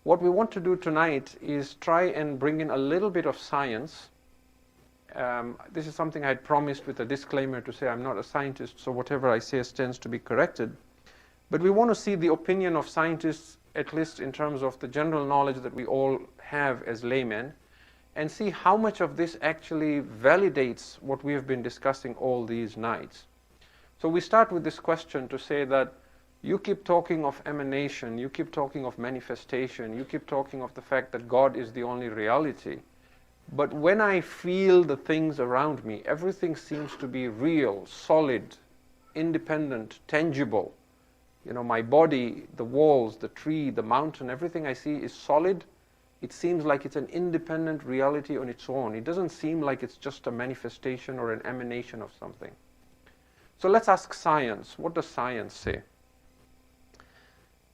What we want to do tonight is try and bring in a little bit of science. This is something I had promised with a disclaimer to say I'm not a scientist, so whatever I say tends to be corrected. But we want to see the opinion of scientists, at least in terms of the general knowledge that we all have as laymen, and see how much of this actually validates what we have been discussing all these nights. So we start with this question to say that you keep talking of emanation, you keep talking of manifestation, you keep talking of the fact that God is the only reality. But when I feel the things around me, everything seems to be real, solid, independent, tangible. You know, my body, the walls, the tree, the mountain, everything I see is solid. It seems like it's an independent reality on its own. It doesn't seem like it's just a manifestation or an emanation of something. So let's ask science. What does science say?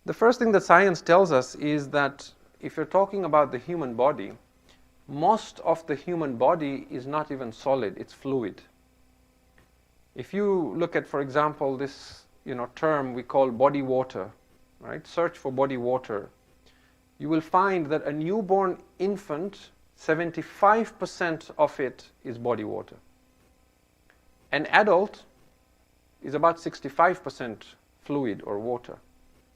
The first thing that science tells us is that if you're talking about the human body, most of the human body is not even solid, it's fluid. If you look at, for example, this term we call body water, right? Search for body water. You will find that a newborn infant, 75% of it is body water. An adult is about 65% fluid or water.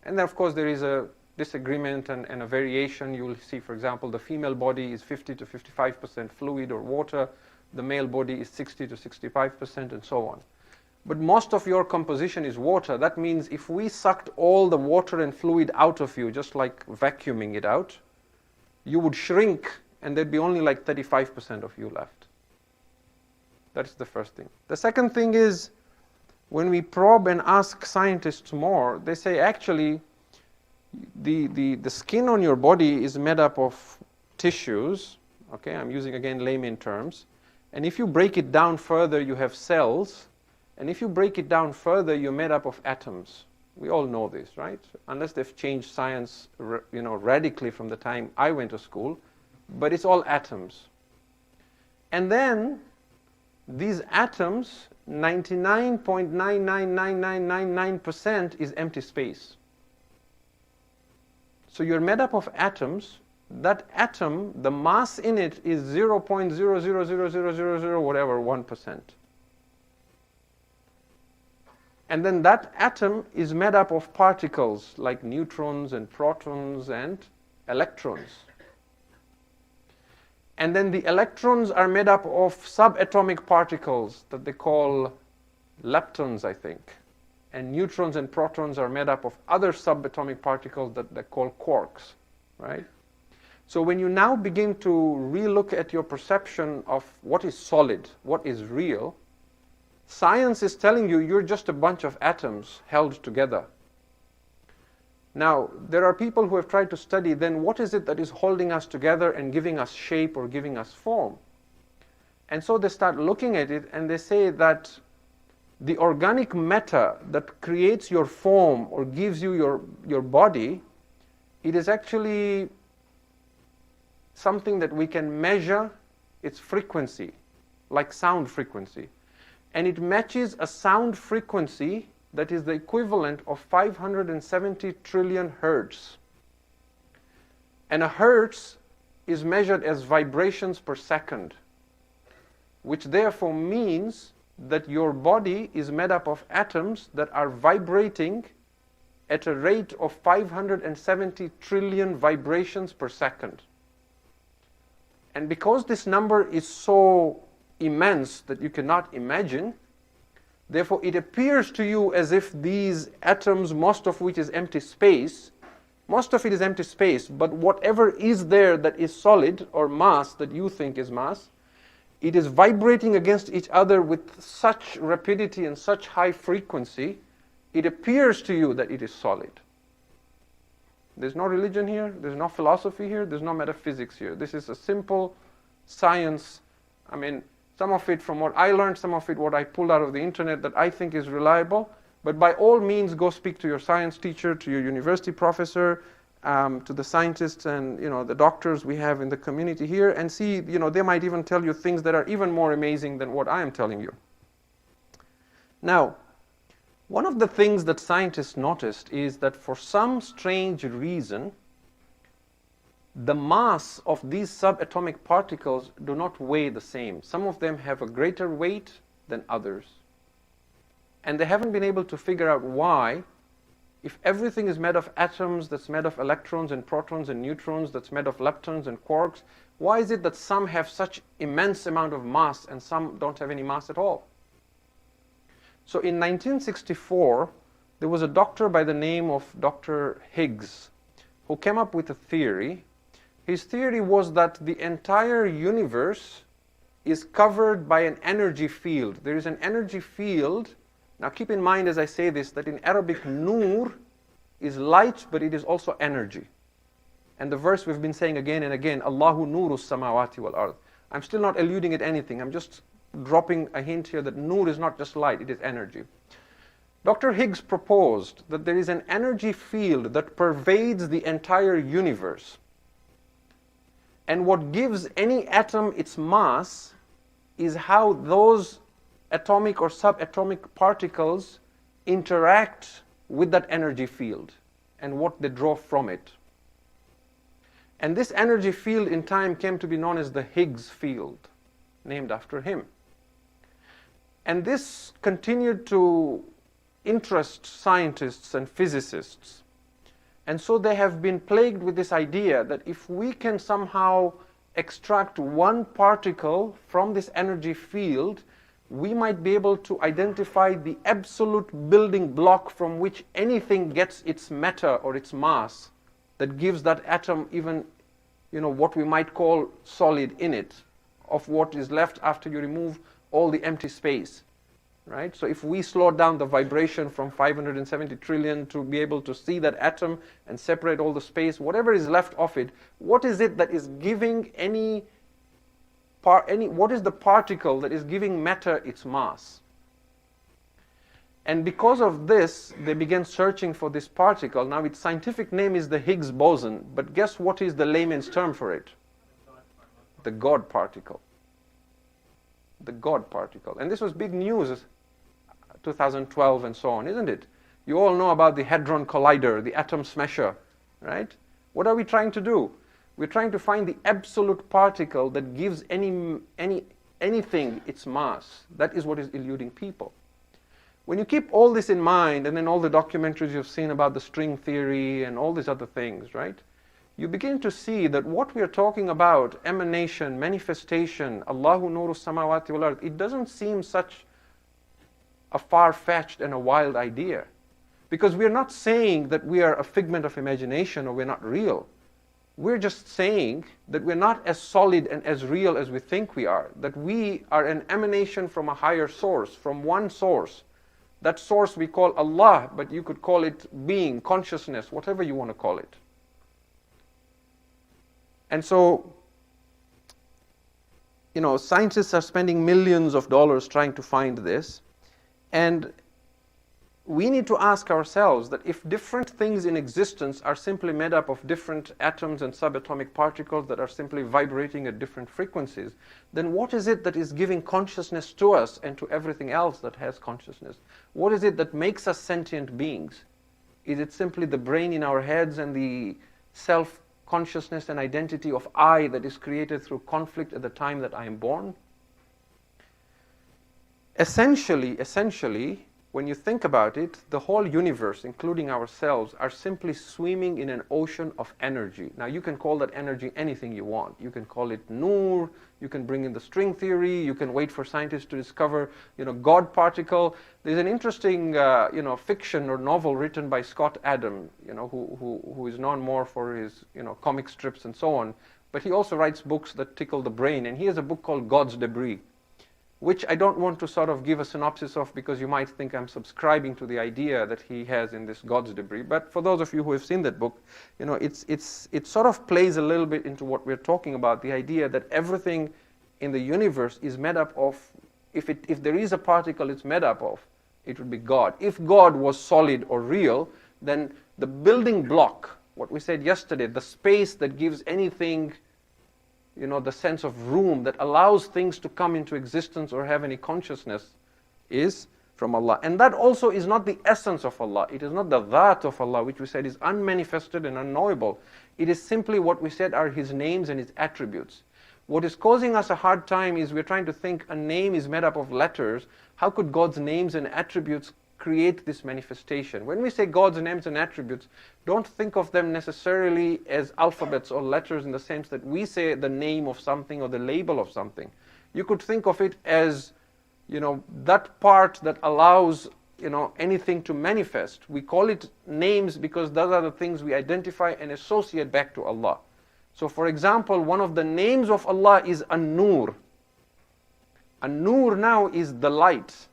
And then, of course, there is a disagreement and a variation. You will see, for example, the female body is 50 to 55% fluid or water. The male body is 60 to 65% and so on. But most of your composition is water. That means if we sucked all the water and fluid out of you, just like vacuuming it out, you would shrink and there'd be only like 35% of you left. That's the first thing. The second thing is, when we probe and ask scientists more, they say actually the skin on your body is made up of tissues. Okay, I'm using again layman terms. And if you break it down further, you have cells. And if you break it down further, you're made up of atoms. We all know this, right? Unless they've changed science, radically from the time I went to school. But it's all atoms. And then these atoms, 99.999999% is empty space. So you're made up of atoms. That atom, the mass in it is 0.0000000 whatever 1%. And then that atom is made up of particles like neutrons and protons and electrons. And then the electrons are made up of subatomic particles that they call leptons, I think. And neutrons and protons are made up of other subatomic particles that they call quarks, right? So when you now begin to relook at your perception of what is solid, what is real, science is telling you you're just a bunch of atoms held together. Now, there are people who have tried to study then what is it that is holding us together and giving us shape or giving us form. And so they start looking at it and they say that the organic matter that creates your form or gives you your body, it is actually something that we can measure its frequency, like sound frequency. And it matches a sound frequency that is the equivalent of 570 trillion hertz. And a hertz is measured as vibrations per second, which therefore means that your body is made up of atoms that are vibrating at a rate of 570 trillion vibrations per second. And because this number is so immense that you cannot imagine, therefore, it appears to you as if these atoms, most of which is empty space, most of it is empty space, but whatever is there that is solid or mass that you think is mass, it is vibrating against each other with such rapidity and such high frequency, it appears to you that it is solid. There's no religion here, there's no philosophy here, there's no metaphysics here. This is a simple science. I mean, some of it from what I learned, some of it what I pulled out of the internet that I think is reliable. But by all means, go speak to your science teacher, to your university professor, to the scientists and the doctors we have in the community here, and see, they might even tell you things that are even more amazing than what I am telling you. Now, one of the things that scientists noticed is that for some strange reason, the mass of these subatomic particles do not weigh the same. Some of them have a greater weight than others. And they haven't been able to figure out why, if everything is made of atoms, that's made of electrons and protons and neutrons, that's made of leptons and quarks, why is it that some have such immense amount of mass and some don't have any mass at all? So in 1964, there was a doctor by the name of Dr. Higgs who came up with a theory. His theory was that the entire universe is covered by an energy field. There is an energy field. Now keep in mind as I say this, that in Arabic, nur is light, but it is also energy. And the verse we've been saying again and again, Allahu nuru samawati wal ard. I'm still not alluding at anything. I'm just dropping a hint here that nur is not just light, it is energy. Dr. Higgs proposed that there is an energy field that pervades the entire universe. And what gives any atom its mass is how those atomic or subatomic particles interact with that energy field and what they draw from it. And this energy field in time came to be known as the Higgs field, named after him. And this continued to interest scientists and physicists. And so they have been plagued with this idea that if we can somehow extract one particle from this energy field, we might be able to identify the absolute building block from which anything gets its matter or its mass that gives that atom even, what we might call solid in it, of what is left after you remove all the empty space. Right? So if we slow down the vibration from 570 trillion to be able to see that atom and separate all the space, whatever is left of it, what is it that is giving what is the particle that is giving matter its mass? And because of this, they began searching for this particle. Now its scientific name is the Higgs boson, but guess what is the layman's term for it? The God particle. The God particle. And this was big news, 2012 and so on, isn't it? You all know about the Hadron Collider, the atom smasher, right? What are we trying to do? We're trying to find the absolute particle that gives anything its mass. That is what is eluding people. When you keep all this in mind, and then all the documentaries you've seen about the string theory and all these other things, right? You begin to see that what we are talking about, emanation, manifestation, Allahu nuru samawati wal ard, it doesn't seem such a far-fetched and a wild idea. Because we're not saying that we are a figment of imagination or we're not real. We're just saying that we're not as solid and as real as we think we are. That we are an emanation from a higher source, from one source. That source we call Allah, but you could call it being, consciousness, whatever you want to call it. And so, scientists are spending millions of dollars trying to find this. And we need to ask ourselves that if different things in existence are simply made up of different atoms and subatomic particles that are simply vibrating at different frequencies, then what is it that is giving consciousness to us and to everything else that has consciousness? What is it that makes us sentient beings? Is it simply the brain in our heads and the self-consciousness and identity of I that is created through conflict at the time that I am born? Essentially, when you think about it, the whole universe, including ourselves, are simply swimming in an ocean of energy. Now, you can call that energy anything you want. You can call it nur, you can bring in the string theory, you can wait for scientists to discover, God particle. There's an interesting, fiction or novel written by Scott Adams, who is known more for his, comic strips and so on. But he also writes books that tickle the brain, and he has a book called God's Debris, which I don't want to sort of give a synopsis of because you might think I'm subscribing to the idea that he has in this God's Debris. But for those of you who have seen that book, it sort of plays a little bit into what we're talking about, the idea that everything in the universe is made up of, if there is a particle it's made up of, it would be God. If God was solid or real, then the building block, what we said yesterday, the space that gives anything the sense of room that allows things to come into existence or have any consciousness is from Allah. And that also is not the essence of Allah. It is not the dhat of Allah, which we said is unmanifested and unknowable. It is simply what we said are His names and His attributes. What is causing us a hard time is we're trying to think a name is made up of letters. How could God's names and attributes create this manifestation? When we say God's names and attributes, don't think of them necessarily as alphabets or letters in the sense that we say the name of something or the label of something. You could think of it as, that part that allows, anything to manifest. We call it names because those are the things we identify and associate back to Allah. So for example, one of the names of Allah is An-Nur. An-Nur now is the light.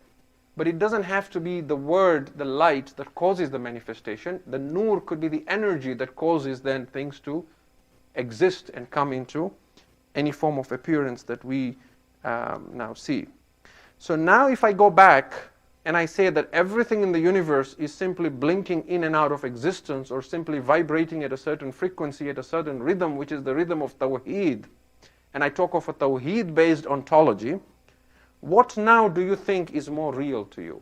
But it doesn't have to be the word, the light, that causes the manifestation. The Nur could be the energy that causes then things to exist and come into any form of appearance that we now see. So now if I go back and I say that everything in the universe is simply blinking in and out of existence or simply vibrating at a certain frequency, at a certain rhythm, which is the rhythm of Tawheed, and I talk of a Tawheed-based ontology, what now do you think is more real to you?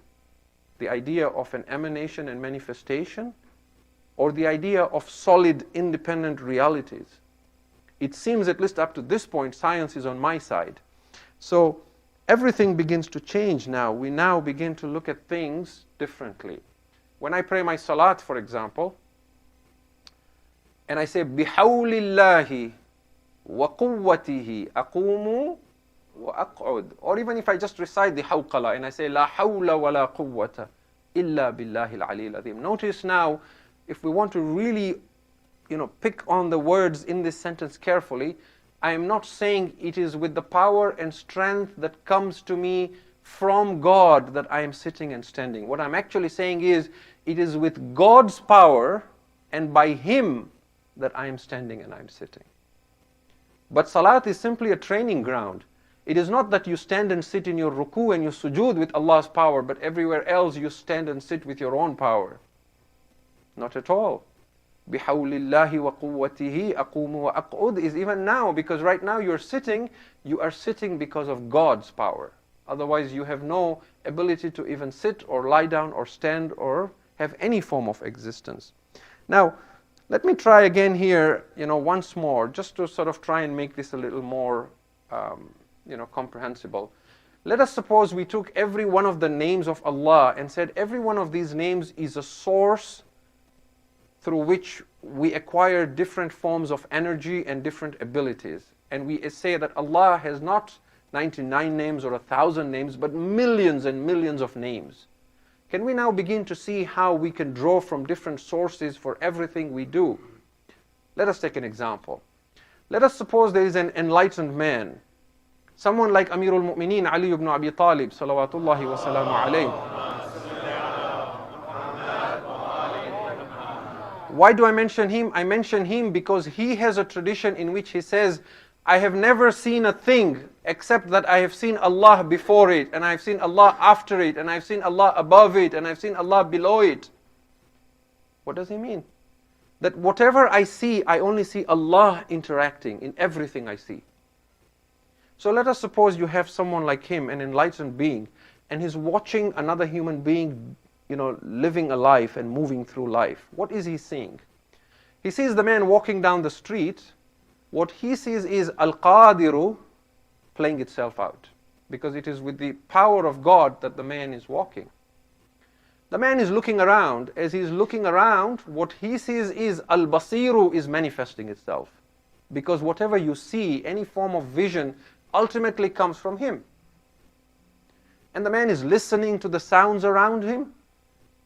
The idea of an emanation and manifestation, or the idea of solid, independent realities? It seems, at least up to this point, science is on my side. So everything begins to change now. We now begin to look at things differently. When I pray my salat, for example, and I say, بِحَوْلِ اللَّهِ وَقُوَّتِهِ أَقُومُ وَأَقْعُدْ, or even if I just recite the hawqala and I say, لَا حَوْلَ وَلَا قُوَّةَ إِلَّا بِاللَّهِ الْعَلِيِّ الْعَظِيمِ. Notice now, if we want to really, pick on the words in this sentence carefully, I am not saying it is with the power and strength that comes to me from God that I am sitting and standing. What I'm actually saying is, it is with God's power and by Him that I am standing and I am sitting. But salat is simply a training ground. It is not that you stand and sit in your ruku and your sujood with Allah's power, but everywhere else you stand and sit with your own power. Not at all. بِحَوْلِ اللَّهِ وَقُوَّتِهِ أَقُومُ وَأَقْعُدْ is even now, because right now you are sitting because of God's power. Otherwise you have no ability to even sit or lie down or stand or have any form of existence. Now, let me try again here, once more, just to sort of try and make this a little more comprehensible. Let us suppose we took every one of the names of Allah and said every one of these names is a source through which we acquire different forms of energy and different abilities. And we say that Allah has not 99 names or 1,000 names, but millions and millions of names. Can we now begin to see how we can draw from different sources for everything we do? Let us take an example. Let us suppose there is an enlightened man, someone like Amirul Mu'mineen Ali ibn Abi Talib, salawatullahi wa salamu alayhi. Why do I mention him? I mention him because he has a tradition in which he says, I have never seen a thing except that I have seen Allah before it, and I have seen Allah after it, and I have seen Allah above it, and I have seen Allah below it. What does he mean? That whatever I see, I only see Allah interacting in everything I see. So let us suppose you have someone like him, an enlightened being, and he's watching another human being, living a life and moving through life. What is he seeing? He sees the man walking down the street. What he sees is Al-Qadiru playing itself out, because it is with the power of God that the man is walking. The man is looking around. As he's looking around, what he sees is Al-Basiru is manifesting itself, because whatever you see, any form of vision, ultimately comes from him. And the man is listening to the sounds around him.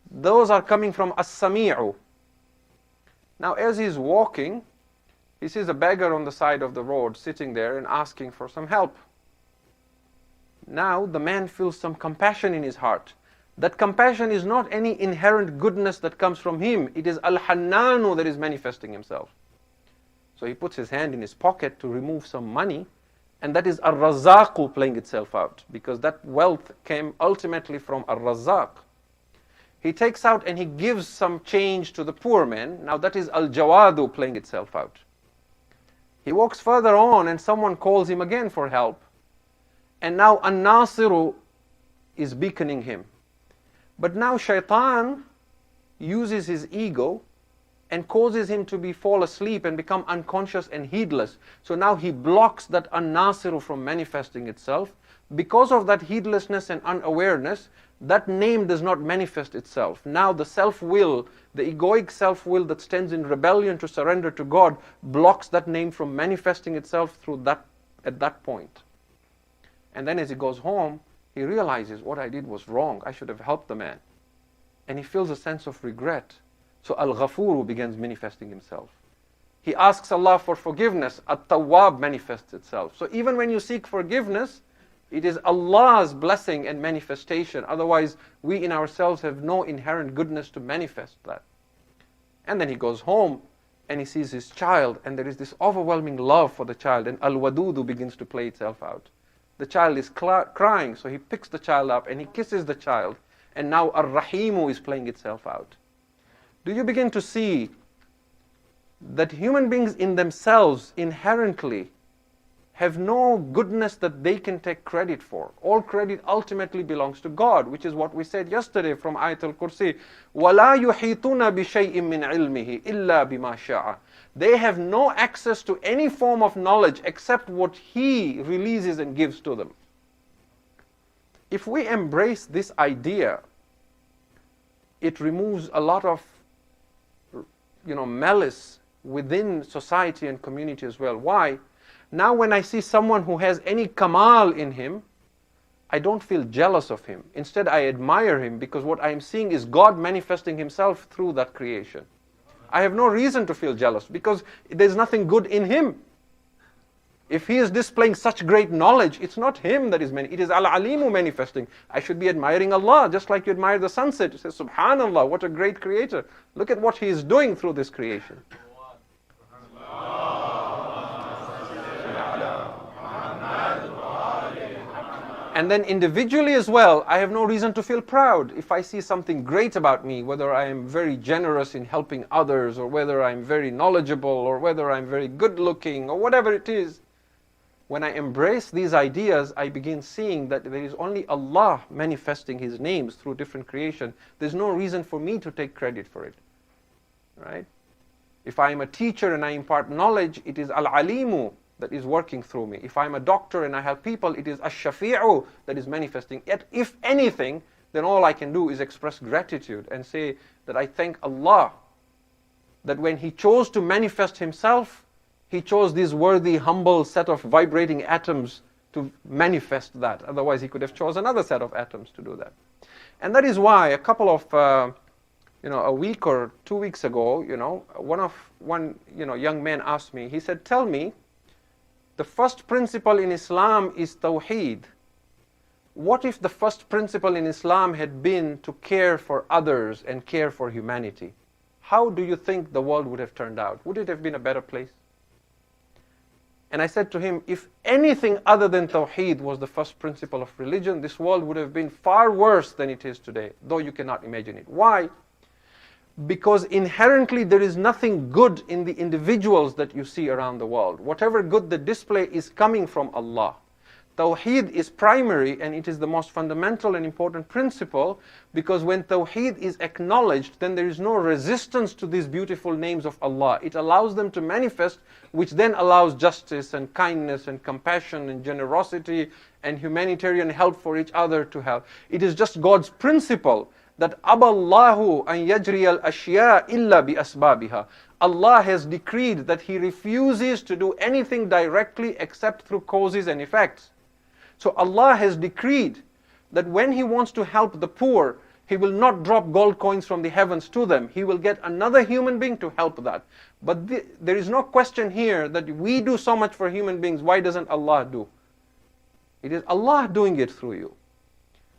Those are coming from As-Sami'u. Now as he's walking, he sees a beggar on the side of the road sitting there and asking for some help. Now the man feels some compassion in his heart. That compassion is not any inherent goodness that comes from him. It is Al-Hannanu that is manifesting himself. So he puts his hand in his pocket to remove some money, and that is Ar-Razzaqu playing itself out, because that wealth came ultimately from Ar-Razzaq. He takes out and he gives some change to the poor man. Now that is Al-Jawadu playing itself out. He walks further on and someone calls him again for help. And now An-Nasiru is beaconing him. But now shaitan uses his ego and causes him to fall asleep and become unconscious and heedless. So now he blocks that an-nasiru from manifesting itself. Because of that heedlessness and unawareness, that name does not manifest itself. Now the self-will, the egoic self-will that stands in rebellion to surrender to God, blocks that name from manifesting itself at that point. And then as he goes home, he realizes, what I did was wrong. I should have helped the man. And he feels a sense of regret. So Al-Ghafuru begins manifesting himself. He asks Allah for forgiveness. At-Tawwab manifests itself. So even when you seek forgiveness, it is Allah's blessing and manifestation. Otherwise, we in ourselves have no inherent goodness to manifest that. And then he goes home and he sees his child, and there is this overwhelming love for the child, and Al-Wadudu begins to play itself out. The child is crying, so he picks the child up and he kisses the child, and now Ar-Rahimu is playing itself out. Do you begin to see that human beings in themselves inherently have no goodness that they can take credit for? All credit ultimately belongs to God, which is what we said yesterday from Ayatul Kursi. وَلَا يُحِيطُونَ بِشَيْءٍ مِّنْ عِلْمِهِ إِلَّا بِمَا شَاءَ. They have no access to any form of knowledge except what He releases and gives to them. If we embrace this idea, it removes a lot of malice within society and community as well. Why? Now when I see someone who has any kamal in him, I don't feel jealous of him. Instead, I admire him, because what I am seeing is God manifesting Himself through that creation. I have no reason to feel jealous, because there's nothing good in him. If he is displaying such great knowledge, it's not him that is it is Al-Alimu manifesting. I should be admiring Allah, just like you admire the sunset. You say, Subhanallah, what a great creator. Look at what He is doing through this creation. And then individually as well, I have no reason to feel proud. If I see something great about me, whether I am very generous in helping others, or whether I'm very knowledgeable, or whether I'm very good looking, or whatever it is, when I embrace these ideas, I begin seeing that there is only Allah manifesting His names through different creation. There's no reason for me to take credit for it. Right? If I am a teacher and I impart knowledge, it is Al-Alimu that is working through me. If I'm a doctor and I help people, it is Ash-Shafi'u that is manifesting. Yet, if anything, then all I can do is express gratitude and say that I thank Allah that when He chose to manifest Himself, He chose this worthy, humble set of vibrating atoms to manifest that. Otherwise, He could have chosen another set of atoms to do that. And that is why a couple of, a week or 2 weeks ago, one young man asked me, he said, tell me, the first principle in Islam is Tawheed. What if the first principle in Islam had been to care for others and care for humanity? How do you think the world would have turned out? Would it have been a better place? And I said to him, if anything other than Tawheed was the first principle of religion, this world would have been far worse than it is today, though you cannot imagine it. Why? Because inherently there is nothing good in the individuals that you see around the world. Whatever good they display is coming from Allah. Tawheed is primary, and it is the most fundamental and important principle, because when Tawheed is acknowledged, then there is no resistance to these beautiful names of Allah. It allows them to manifest, which then allows justice and kindness and compassion and generosity and humanitarian help for each other to help. It is just God's principle that Aballahu an yajri al-ashya illa bi asbabiha. Allah has decreed that He refuses to do anything directly except through causes and effects. So Allah has decreed that when He wants to help the poor, He will not drop gold coins from the heavens to them. He will get another human being to help that. But there is no question here that we do so much for human beings, why doesn't Allah do? It is Allah doing it through you.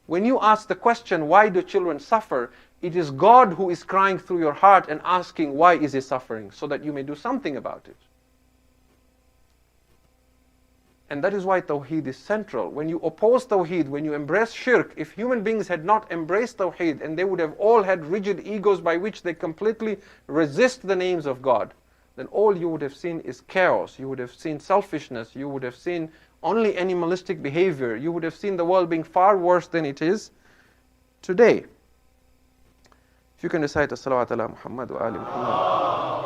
When you ask the question, why do children suffer? It is God who is crying through your heart and asking, why is he suffering? So that you may do something about it. And that is why Tawheed is central. When you oppose Tawheed, when you embrace Shirk, if human beings had not embraced Tawheed, and they would have all had rigid egos by which they completely resist the names of God, then all you would have seen is chaos. You would have seen selfishness. You would have seen only animalistic behavior. You would have seen the world being far worse than it is today. If you can recite as-salawat ala Muhammad wa ali Muhammad.